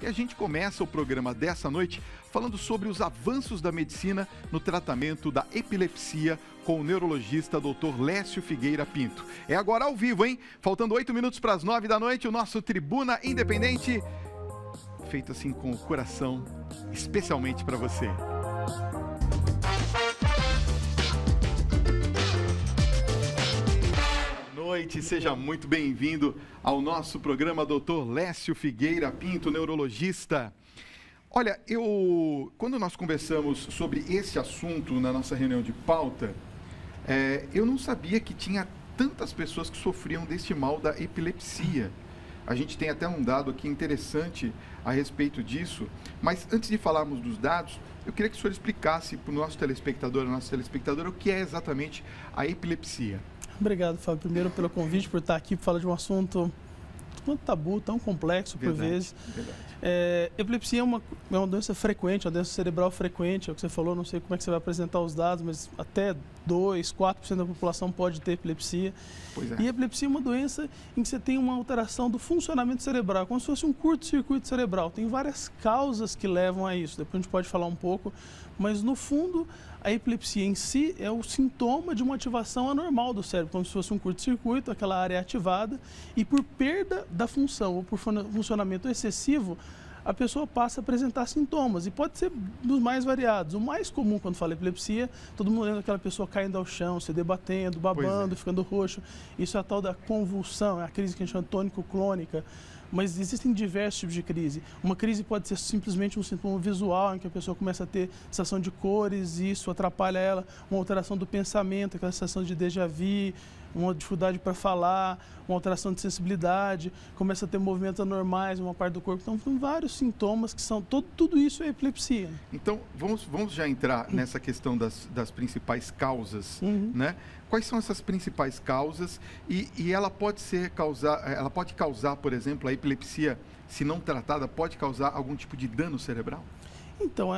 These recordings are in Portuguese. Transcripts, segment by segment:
E a gente começa o programa dessa noite falando sobre os avanços da medicina no tratamento da epilepsia com o neurologista Dr. Lécio Figueira Pinto. É agora ao vivo, hein? Faltando 8 minutos para as 9 da noite, o nosso Tribuna Independente, feito assim com o coração, especialmente para você. Boa noite, seja muito bem-vindo ao nosso programa, Dr. Lécio Figueira Pinto, neurologista. Olha, quando nós conversamos sobre esse assunto na nossa reunião de pauta, eu não sabia que tinha tantas pessoas que sofriam deste mal da epilepsia. A gente tem até um dado aqui interessante a respeito disso, mas antes de falarmos dos dados, eu queria que o senhor explicasse para o nosso telespectador, a nossa telespectadora, o que é exatamente a epilepsia. Obrigado, Fábio, primeiro pelo convite, por estar aqui para falar de um assunto tão tabu, tão complexo por vezes. Verdade. Epilepsia é uma doença frequente, uma doença cerebral frequente, é o que você falou, não sei como é que você vai apresentar os dados, mas até 2, 4% da população pode ter epilepsia. Pois é. E a epilepsia é uma doença em que você tem uma alteração do funcionamento cerebral, como se fosse um curto-circuito cerebral. Tem várias causas que levam a isso, depois a gente pode falar um pouco, mas no fundo a epilepsia em si é o sintoma de uma ativação anormal do cérebro, como se fosse um curto-circuito, aquela área é ativada, e por perda da função ou por funcionamento excessivo, a pessoa passa a apresentar sintomas, e pode ser dos mais variados. O mais comum quando fala epilepsia, todo mundo lembra daquela pessoa caindo ao chão, se debatendo, babando, ficando roxo. Isso é a tal da convulsão, é a crise que a gente chama tônico-clônica. Mas existem diversos tipos de crise. Uma crise pode ser simplesmente um sintoma visual, em que a pessoa começa a ter sensação de cores, e isso atrapalha ela, uma alteração do pensamento, aquela sensação de déjà vu, uma dificuldade para falar, uma alteração de sensibilidade, começa a ter movimentos anormais em uma parte do corpo. Então, tem vários sintomas que são, tudo isso é epilepsia. Então, vamos já entrar nessa questão das principais causas, né? Quais são essas principais causas e ela pode causar, por exemplo, a epilepsia, se não tratada, pode causar algum tipo de dano cerebral? Então,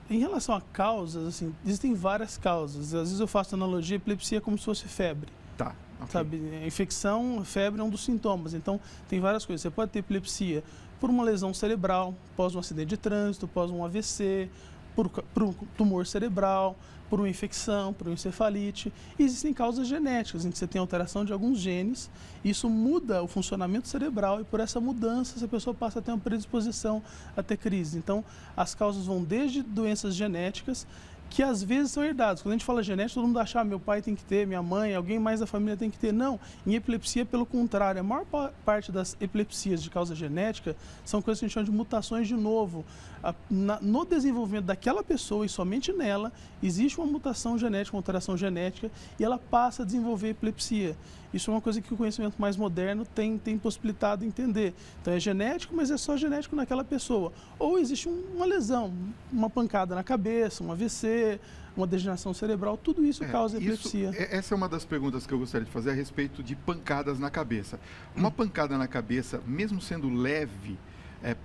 em relação a causas, assim, existem várias causas. Às vezes eu faço analogia, epilepsia é como se fosse febre. Tá. Okay. Sabe, a infecção, febre é um dos sintomas. Então, tem várias coisas. Você pode ter epilepsia por uma lesão cerebral, após um acidente de trânsito, após um AVC, por um tumor cerebral, por uma infecção, por uma encefalite. E existem causas genéticas, em que você tem alteração de alguns genes, isso muda o funcionamento cerebral e por essa mudança essa pessoa passa a ter uma predisposição a ter crise. Então, as causas vão desde doenças genéticas, que às vezes são herdados. Quando a gente fala genética, todo mundo acha, meu pai tem que ter, minha mãe, alguém mais da família tem que ter. Não, em epilepsia, pelo contrário, a maior parte das epilepsias de causa genética são coisas que a gente chama de mutações de novo. No desenvolvimento daquela pessoa e somente nela, existe uma mutação genética, uma alteração genética, e ela passa a desenvolver epilepsia. Isso é uma coisa que o conhecimento mais moderno tem possibilitado entender. Então é genético, mas é só genético naquela pessoa. Ou existe uma lesão, uma pancada na cabeça, um AVC, uma degeneração cerebral, tudo isso causa epilepsia. Essa é uma das perguntas que eu gostaria de fazer a respeito de pancadas na cabeça. Uma pancada na cabeça, mesmo sendo leve,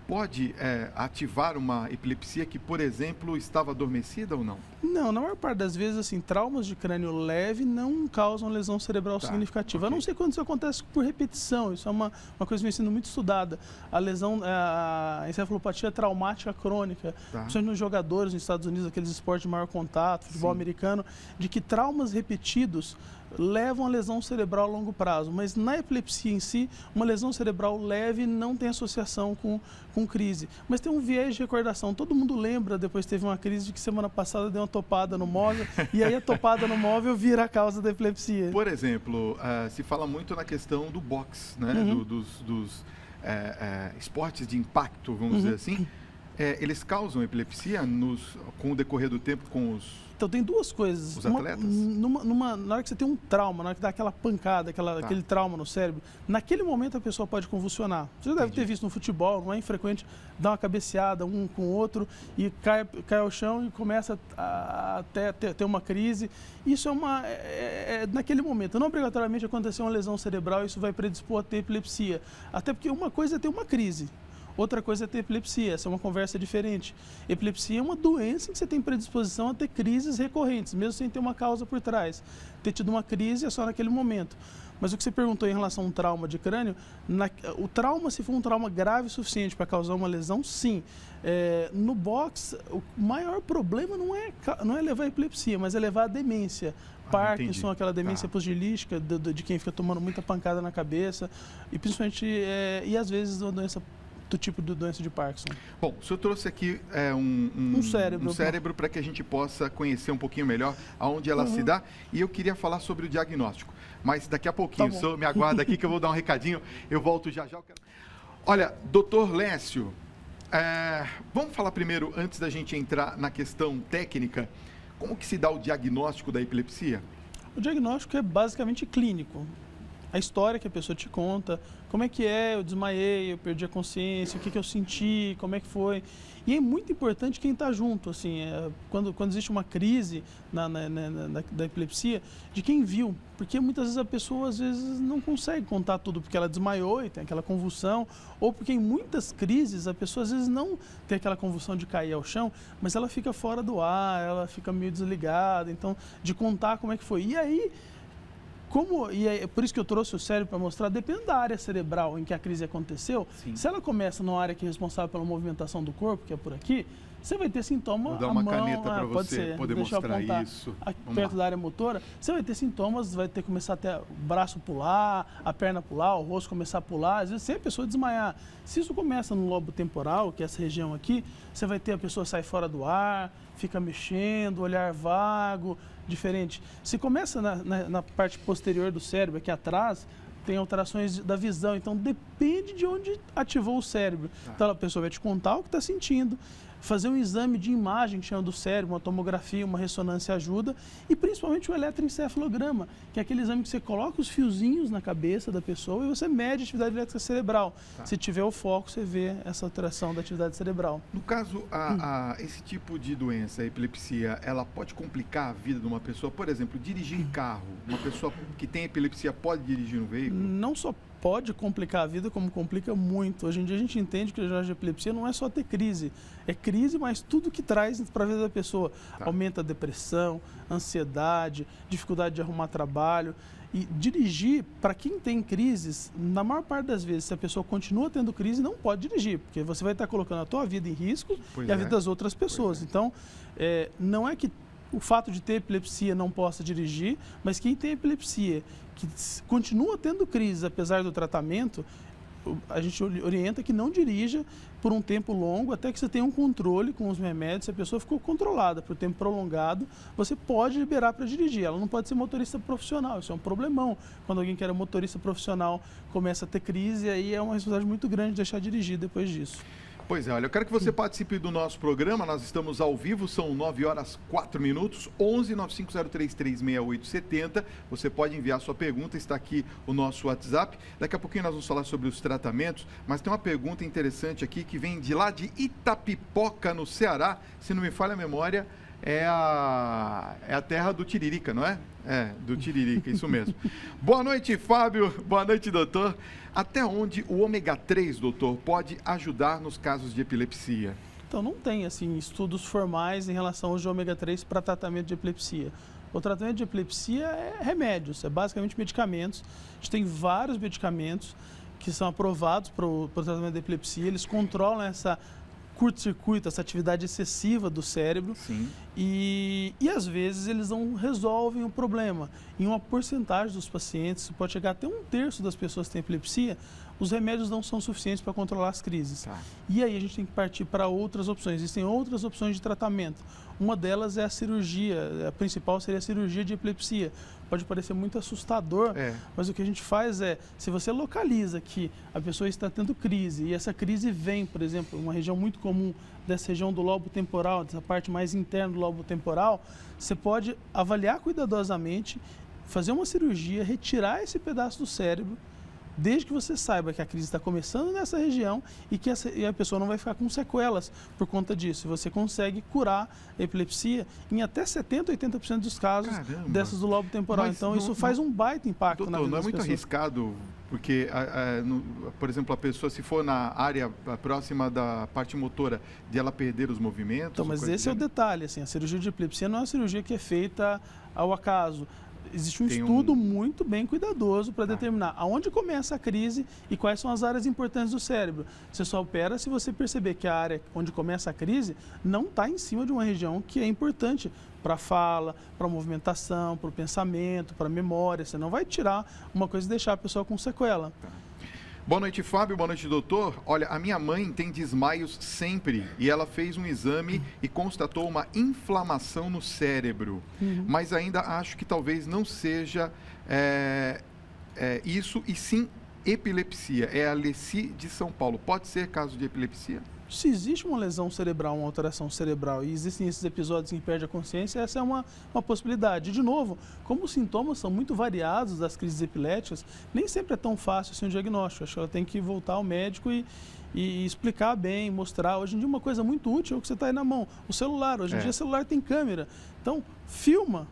pode ativar uma epilepsia que, por exemplo, estava adormecida ou não? Não, na maior parte das vezes, assim, traumas de crânio leve não causam lesão cerebral significativa. Okay. A não ser quando isso acontece por repetição, isso é uma coisa que vem sendo muito estudada. A lesão, a encefalopatia traumática crônica, principalmente nos jogadores nos Estados Unidos, aqueles esportes de maior contato, futebol americano, de que traumas repetidos levam a lesão cerebral a longo prazo, mas na epilepsia em si, uma lesão cerebral leve não tem associação com crise. Mas tem um viés de recordação, todo mundo lembra, depois teve uma crise de que semana passada deu uma topada no móvel, e aí a topada no móvel vira a causa da epilepsia. Por exemplo, se fala muito na questão do boxe, né? dos esportes de impacto, vamos dizer assim. Eles causam epilepsia com o decorrer do tempo com os... Então tem duas coisas. Os atletas? Na hora que você tem um trauma, na hora que dá aquela pancada, aquele trauma no cérebro, naquele momento a pessoa pode convulsionar. Você já deve ter visto no futebol, não é infrequente, dar uma cabeceada um com o outro e cai ao chão e começa a ter uma crise. Isso naquele momento. Não obrigatoriamente acontecer uma lesão cerebral, isso vai predispor a ter epilepsia. Até porque uma coisa é ter uma crise. Outra coisa é ter epilepsia, essa é uma conversa diferente. Epilepsia é uma doença em que você tem predisposição a ter crises recorrentes, mesmo sem ter uma causa por trás. Ter tido uma crise é só naquele momento. Mas o que você perguntou em relação a um trauma de crânio, o trauma, se for um trauma grave o suficiente para causar uma lesão, sim. No box, o maior problema não é levar a epilepsia, mas é levar a demência. Parkinson, aquela demência pugilística de quem fica tomando muita pancada na cabeça, e principalmente, e às vezes uma doença do tipo de doença de Parkinson. Bom, o senhor trouxe aqui um cérebro para que a gente possa conhecer um pouquinho melhor aonde ela se dá, e eu queria falar sobre o diagnóstico, mas daqui a pouquinho, o senhor me aguarda aqui que eu vou dar um recadinho, eu volto já. Olha, doutor Lécio, vamos falar primeiro, antes da gente entrar na questão técnica, como que se dá o diagnóstico da epilepsia? O diagnóstico é basicamente clínico. A história que a pessoa te conta, como é que eu desmaiei, eu perdi a consciência, o que eu senti, como é que foi. E é muito importante quem está junto, assim, quando existe uma crise da epilepsia, de quem viu. Porque muitas vezes a pessoa às vezes não consegue contar tudo, porque ela desmaiou e tem aquela convulsão, ou porque em muitas crises a pessoa às vezes não tem aquela convulsão de cair ao chão, mas ela fica fora do ar, ela fica meio desligada, então de contar como é que foi. E aí, por isso que eu trouxe o cérebro para mostrar, depende da área cerebral em que a crise aconteceu. Sim. Se ela começa numa área que é responsável pela movimentação do corpo, que é por aqui, você vai ter sintoma. Vou dar uma caneta para você poder mostrar isso. Perto da área motora, você vai ter sintomas, vai ter que começar até o braço pular, a perna pular, o rosto começar a pular, às vezes sem a pessoa desmaiar. Se isso começa no lobo temporal, que é essa região aqui, você vai ter a pessoa sair fora do ar, fica mexendo, olhar vago, diferente. Se começa na parte posterior do cérebro, aqui atrás, tem alterações da visão, então depende de onde ativou o cérebro. Então a pessoa vai te contar o que está sentindo, fazer um exame de imagem, que chama do cérebro, uma tomografia, uma ressonância ajuda, e principalmente o eletroencefalograma, que é aquele exame que você coloca os fiozinhos na cabeça da pessoa e você mede a atividade elétrica cerebral. Se tiver o foco, você vê essa alteração da atividade cerebral. No caso, esse tipo de doença, a epilepsia, ela pode complicar a vida de uma pessoa? Por exemplo, dirigir carro. Uma pessoa que tem epilepsia pode dirigir um veículo? Não só pode complicar a vida, como complica muito. Hoje em dia a gente entende que o diagnóstico de epilepsia não é só ter crise. É crise, mas tudo que traz para a vida da pessoa. Aumenta a depressão, ansiedade, dificuldade de arrumar trabalho. E dirigir, para quem tem crises, na maior parte das vezes, se a pessoa continua tendo crise, não pode dirigir, porque você vai estar colocando a tua vida em risco e a vida das outras pessoas. Então, não é que o fato de ter epilepsia não possa dirigir, mas quem tem epilepsia, que continua tendo crise apesar do tratamento, a gente orienta que não dirija por um tempo longo, até que você tenha um controle com os remédios. Se a pessoa ficou controlada por tempo prolongado, você pode liberar para dirigir. Ela não pode ser motorista profissional, isso é um problemão. Quando alguém que era motorista profissional começa a ter crise, aí é uma responsabilidade muito grande deixar dirigir depois disso. Pois é, olha, eu quero que você participe do nosso programa, nós estamos ao vivo, são 9h04, 11 95033870, você pode enviar sua pergunta, está aqui o nosso WhatsApp, daqui a pouquinho nós vamos falar sobre os tratamentos, mas tem uma pergunta interessante aqui que vem de lá de Itapipoca, no Ceará, se não me falha a memória, é a terra do Tiririca, não é? Do Tiririca, isso mesmo. Boa noite, Fábio, boa noite, doutor. Até onde o ômega 3, doutor, pode ajudar nos casos de epilepsia? Então, não tem assim, estudos formais em relação ao ômega 3 para tratamento de epilepsia. O tratamento de epilepsia é remédios, é basicamente medicamentos. A gente tem vários medicamentos que são aprovados para o tratamento da epilepsia, eles controlam essa curto-circuito, essa atividade excessiva do cérebro. Sim. E às vezes eles não resolvem o problema. Em uma porcentagem dos pacientes, pode chegar até 1/3 das pessoas que têm epilepsia, os remédios não são suficientes para controlar as crises. E aí a gente tem que partir para outras opções. Existem outras opções de tratamento. Uma delas é a cirurgia, a principal seria a cirurgia de epilepsia. Pode parecer muito assustador, mas o que a gente faz é, se você localiza que a pessoa está tendo crise e essa crise vem, por exemplo, uma região muito comum dessa região do lobo temporal, dessa parte mais interna do lobo temporal, você pode avaliar cuidadosamente, fazer uma cirurgia, retirar esse pedaço do cérebro, desde que você saiba que a crise está começando nessa região e que a pessoa não vai ficar com sequelas por conta disso. Você consegue curar a epilepsia em até 70%, 80% dos casos dessas do lobo temporal. Mas então, isso faz um baita impacto na vida das pessoas. Não é muito arriscado Porque, por exemplo, a pessoa, se for na área próxima da parte motora, de ela perder os movimentos... Então, mas esse é o detalhe, assim, a cirurgia de epilepsia não é uma cirurgia que é feita ao acaso. Existe um estudo muito bem cuidadoso para determinar aonde começa a crise e quais são as áreas importantes do cérebro. Você só opera se você perceber que a área onde começa a crise não está em cima de uma região que é importante para a fala, para a movimentação, para o pensamento, para a memória. Você não vai tirar uma coisa e deixar a pessoa com sequela. Boa noite, Fábio. Boa noite, doutor. Olha, a minha mãe tem desmaios sempre e ela fez um exame e constatou uma inflamação no cérebro. Mas ainda acho que talvez não seja isso e sim epilepsia. É a Alessi de São Paulo. Pode ser caso de epilepsia? Se existe uma lesão cerebral, uma alteração cerebral e existem esses episódios em que perde a consciência, essa é uma possibilidade. De novo, como os sintomas são muito variados das crises epiléticas, nem sempre é tão fácil assim o diagnóstico. Acho que ela tem que voltar ao médico e explicar bem, mostrar. Hoje em dia uma coisa muito útil é o que você está aí na mão, o celular. Hoje em dia o celular tem câmera. Então, filma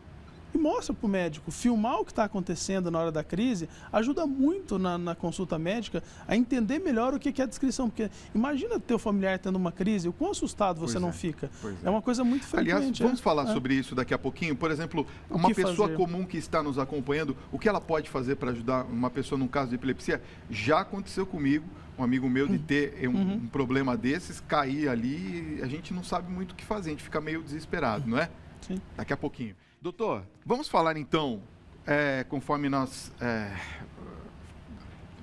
e mostra para o médico. Filmar o que está acontecendo na hora da crise ajuda muito na consulta médica a entender melhor o que é a descrição. Porque imagina teu familiar tendo uma crise, o quão assustado você não fica. É uma coisa muito frequente. Aliás, vamos falar sobre isso daqui a pouquinho. Por exemplo, uma pessoa comum que está nos acompanhando, o que ela pode fazer para ajudar uma pessoa num caso de epilepsia? Já aconteceu comigo, um amigo meu, de ter um problema desses, cair ali, a gente não sabe muito o que fazer, a gente fica meio desesperado, não é? Sim. Daqui a pouquinho. Doutor, vamos falar então, conforme nós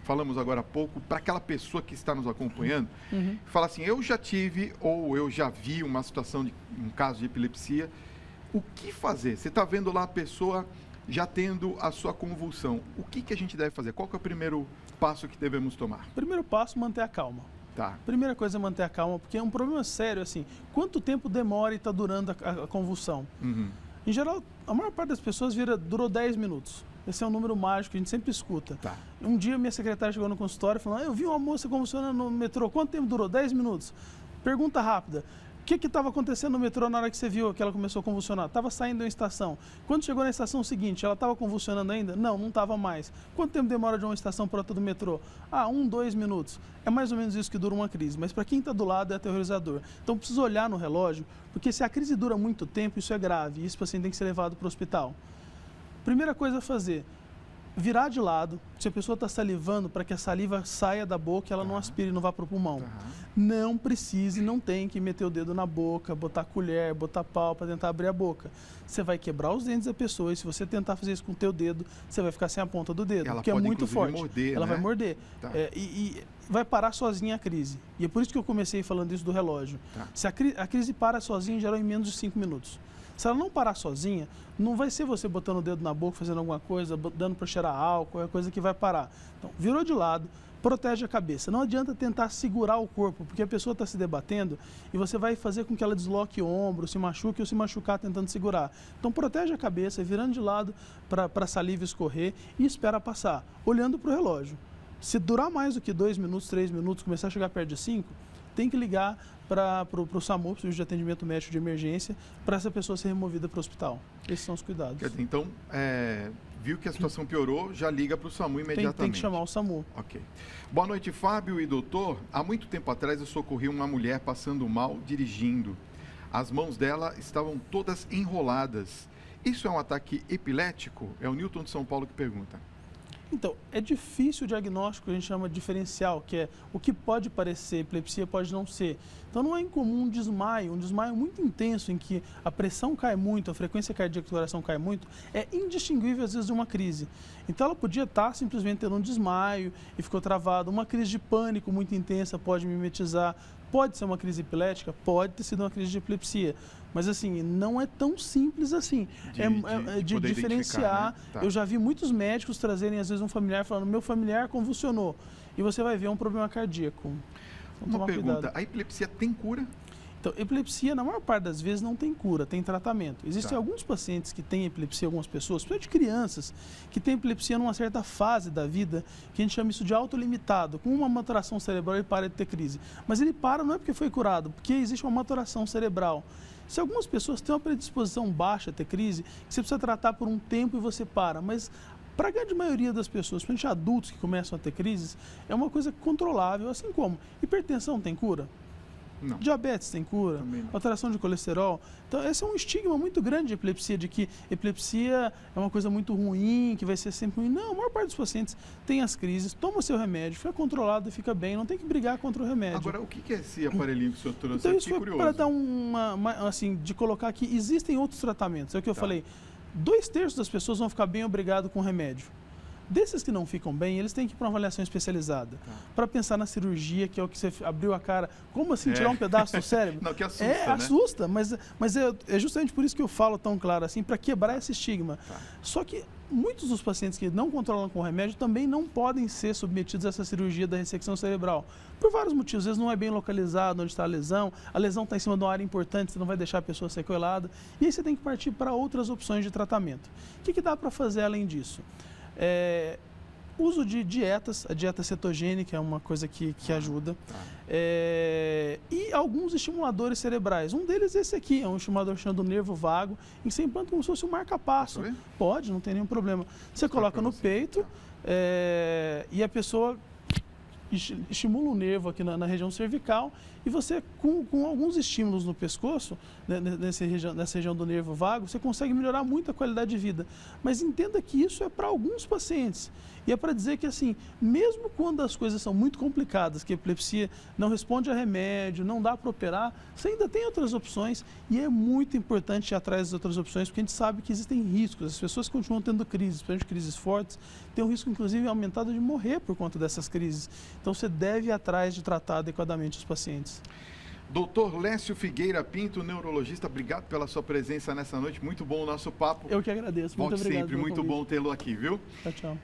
falamos agora há pouco, para aquela pessoa que está nos acompanhando, fala assim, eu já tive ou eu já vi uma situação de um caso de epilepsia, o que fazer? Você está vendo lá a pessoa já tendo a sua convulsão, o que a gente deve fazer? Qual que é o primeiro passo que devemos tomar? Primeiro passo, manter a calma. Tá. Primeira coisa é manter a calma, porque é um problema sério, assim, quanto tempo demora e está durando a convulsão? Em geral, a maior parte das pessoas durou 10 minutos. Esse é um número mágico que a gente sempre escuta. Tá. Um dia minha secretária chegou no consultório e falou, eu vi uma moça convulsionando no metrô, quanto tempo durou? 10 minutos. Pergunta rápida, o que estava acontecendo no metrô na hora que você viu que ela começou a convulsionar? Estava saindo da estação. Quando chegou na estação seguinte, ela estava convulsionando ainda? Não estava mais. Quanto tempo demora de uma estação para outra do metrô? 2 minutos. É mais ou menos isso que dura uma crise, mas para quem está do lado é aterrorizador. Então precisa olhar no relógio, porque se a crise dura muito tempo, isso é grave e esse paciente tem que ser levado para o hospital. Primeira coisa a fazer, virar de lado, se a pessoa está salivando, para que a saliva saia da boca e ela não aspire e não vá para o pulmão. Não precise, não tem que meter o dedo na boca, botar colher, botar pau para tentar abrir a boca. Você vai quebrar os dentes da pessoa e se você tentar fazer isso com o teu dedo, você vai ficar sem a ponta do dedo, porque é muito forte. Morder, ela vai morder. Tá. E vai parar sozinha a crise. E é por isso que eu comecei falando isso do relógio. Tá. Se a crise para sozinha, em geral, em menos de 5 minutos. Se ela não parar sozinha, não vai ser você botando o dedo na boca, fazendo alguma coisa, dando para cheirar álcool, é coisa que vai parar. Então, virou de lado, protege a cabeça. Não adianta tentar segurar o corpo, porque a pessoa está se debatendo e você vai fazer com que ela desloque o ombro, se machuque ou se machucar tentando segurar. Então, protege a cabeça, virando de lado para a saliva escorrer e espera passar, olhando para o relógio. Se durar mais do que 2 minutos, 3 minutos, começar a chegar perto de 5, tem que ligar para o SAMU, para o Serviço de Atendimento Médico de Emergência, para essa pessoa ser removida para o hospital. Esses são os cuidados. Então, viu que a situação piorou, já liga para o SAMU imediatamente. Tem que chamar o SAMU. Ok. Boa noite, Fábio e doutor. Há muito tempo atrás eu socorri uma mulher passando mal dirigindo. As mãos dela estavam todas enroladas. Isso é um ataque epilético? É o Newton de São Paulo que pergunta. Então, é difícil o diagnóstico que a gente chama de diferencial, que é o que pode parecer epilepsia, pode não ser. Então, não é incomum um desmaio muito intenso, em que a pressão cai muito, a frequência cardíaca do coração cai muito, é indistinguível às vezes de uma crise. Então, ela podia estar simplesmente tendo um desmaio e ficou travada. Uma crise de pânico muito intensa pode mimetizar. Pode ser uma crise epilética, pode ter sido uma crise de epilepsia. Mas, assim, não é tão simples assim. De diferenciar. Né? Tá. Eu já vi muitos médicos trazerem, às vezes, um familiar falando, meu familiar convulsionou. E você vai ver um problema cardíaco. Então, uma pergunta, cuidado. A epilepsia tem cura? Então, epilepsia, na maior parte das vezes, não tem cura, tem tratamento. Existem alguns pacientes que têm epilepsia, algumas pessoas, principalmente crianças, que têm epilepsia numa certa fase da vida, que a gente chama isso de autolimitado. Com uma maturação cerebral, ele para de ter crise. Mas ele para não é porque foi curado, porque existe uma maturação cerebral. Se algumas pessoas têm uma predisposição baixa a ter crise, você precisa tratar por um tempo e você para. Mas Para a grande maioria das pessoas, principalmente adultos que começam a ter crises, é uma coisa controlável, assim como hipertensão tem cura? Não. Diabetes tem cura, Também não. alteração de colesterol. Então, esse é um estigma muito grande de epilepsia, de que epilepsia é uma coisa muito ruim, que vai ser sempre ruim. Não, a maior parte dos pacientes tem as crises, toma o seu remédio, fica controlado e fica bem, não tem que brigar contra o remédio. Agora, o que é esse aparelhinho que o senhor trouxe? Então, Eu isso fiquei foi curioso. para dar assim, de colocar que existem outros tratamentos. É o que eu falei, 2/3 das pessoas vão ficar bem obrigado com o remédio. Desses que não ficam bem, eles têm que ir para uma avaliação especializada. Para pensar na cirurgia, que é o que você abriu a cara. Como assim tirar um pedaço do cérebro? Não, que assusta, né? Assusta, mas é justamente por isso que eu falo tão claro assim, para quebrar esse estigma. Só que muitos dos pacientes que não controlam com remédio também não podem ser submetidos a essa cirurgia da ressecção cerebral. Por vários motivos. Às vezes não é bem localizado onde está a lesão está em cima de uma área importante, você não vai deixar a pessoa sequelada. E aí você tem que partir para outras opções de tratamento. O que dá para fazer além disso? Uso de dietas, a dieta cetogênica é uma coisa que ajuda. E alguns estimuladores cerebrais. Um deles é esse aqui, é um estimulador chamado nervo vago, em que você implanta como se fosse um marca-passo. Pode, não tem nenhum problema. Você coloca no peito e a pessoa estimula o nervo aqui na região cervical e você, com alguns estímulos no pescoço, né, nessa região do nervo vago, você consegue melhorar muito a qualidade de vida. Mas entenda que isso é para alguns pacientes. E é para dizer que, assim, mesmo quando as coisas são muito complicadas, que a epilepsia não responde a remédio, não dá para operar, você ainda tem outras opções e é muito importante ir atrás das outras opções, porque a gente sabe que existem riscos. As pessoas continuam tendo crises, principalmente crises fortes, tem um risco, inclusive, aumentado de morrer por conta dessas crises. Então, você deve ir atrás de tratar adequadamente os pacientes. Doutor Lécio Figueira Pinto, neurologista, obrigado pela sua presença nessa noite. Muito bom o nosso papo. Eu que agradeço. Muito Volte obrigado. sempre, muito bom tê-lo aqui, viu? Tchau, tchau.